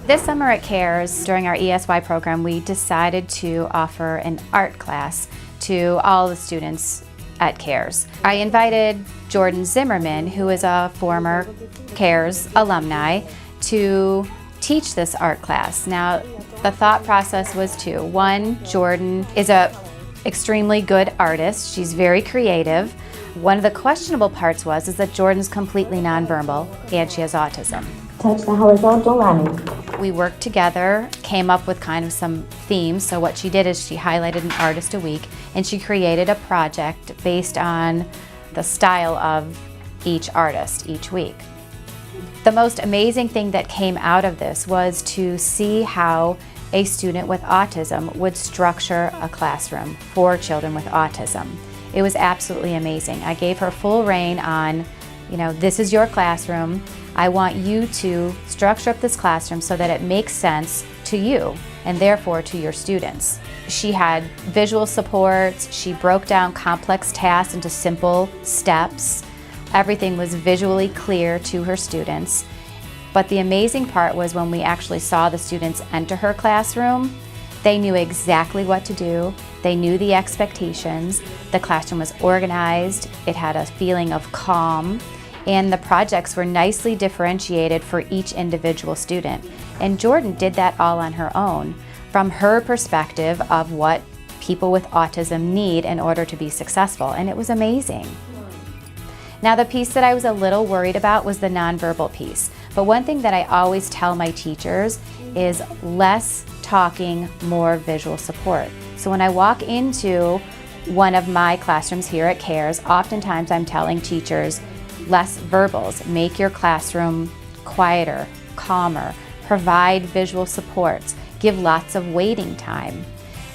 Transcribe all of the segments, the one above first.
This summer at CARES, during our ESY program, we decided to offer an art class to all the students at CARES. I invited Jordyn Zimmerman, who is a former CARES alumni, to teach this art class. Now, the thought process was two. One, Jordyn is an extremely good artist. She's very creative. One of the questionable parts is that Jordyn's completely nonverbal and she has autism. Touch the horizontal line. We worked together, came up with kind of some themes. So what she did is she highlighted an artist a week and she created a project based on the style of each artist each week. The most amazing thing that came out of this was to see how a student with autism would structure a classroom for children with autism. It was absolutely amazing. I gave her full rein on, this is your classroom. I want you to structure up this classroom so that it makes sense to you and therefore to your students. She had visual supports. She broke down complex tasks into simple steps. Everything was visually clear to her students. But the amazing part was when we actually saw the students enter her classroom, they knew exactly what to do. They knew the expectations. The classroom was organized. It had a feeling of calm. And the projects were nicely differentiated for each individual student. And Jordyn did that all on her own, from her perspective of what people with autism need in order to be successful. And it was amazing. Now, the piece that I was a little worried about was the nonverbal piece. But one thing that I always tell my teachers is less talking, more visual support. So when I walk into one of my classrooms here at CARES, oftentimes I'm telling teachers, less verbals, make your classroom quieter, calmer, provide visual supports, give lots of waiting time.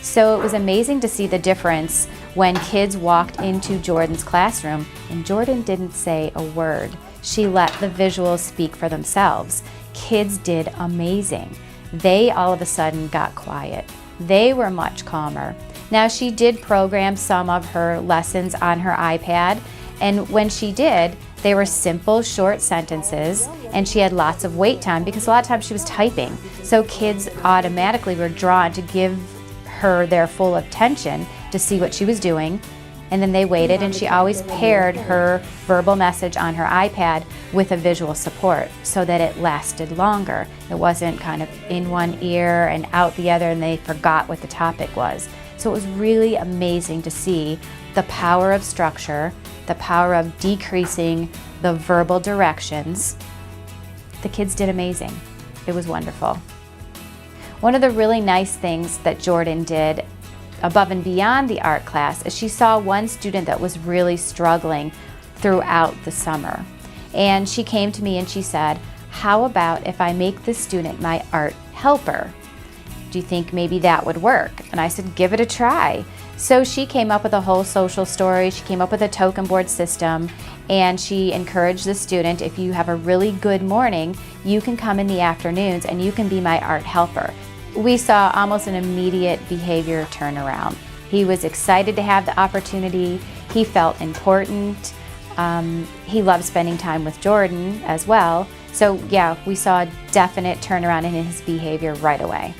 So it was amazing to see the difference when kids walked into Jordyn's classroom and Jordyn didn't say a word. She let the visuals speak for themselves. Kids did amazing. They all of a sudden got quiet. They were much calmer. Now, she did program some of her lessons on her iPad, and when she did, they were simple, short sentences, and she had lots of wait time because a lot of times she was typing. So kids automatically were drawn to give her their full attention to see what she was doing, and then they waited, and she always paired her verbal message on her iPad with a visual support so that it lasted longer. It wasn't kind of in one ear and out the other and they forgot what the topic was. So it was really amazing to see the power of structure, the power of decreasing the verbal directions. The kids did amazing. It was wonderful. One of the really nice things that Jordyn did above and beyond the art class is she saw one student that was really struggling throughout the summer. And she came to me and she said, how about if I make this student my art helper? Do you think maybe that would work? And I said, give it a try. So she came up with a whole social story. She came up with a token board system, and she encouraged the student, if you have a really good morning, you can come in the afternoons and you can be my art helper. We saw almost an immediate behavior turnaround. He was excited to have the opportunity. He felt important. He loved spending time with Jordyn as well. So yeah, we saw a definite turnaround in his behavior right away.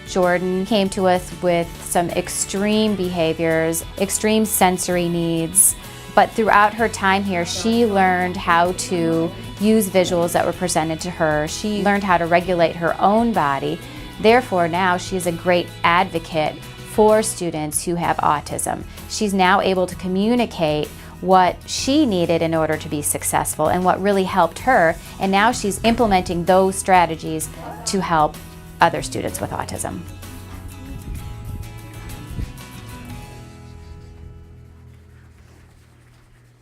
Jordyn came to us with some extreme behaviors, extreme sensory needs, but throughout her time here, she learned how to use visuals that were presented to her. She learned how to regulate her own body. Therefore, now she is a great advocate for students who have autism. She's now able to communicate what she needed in order to be successful and what really helped her, and now she's implementing those strategies to help other students with autism.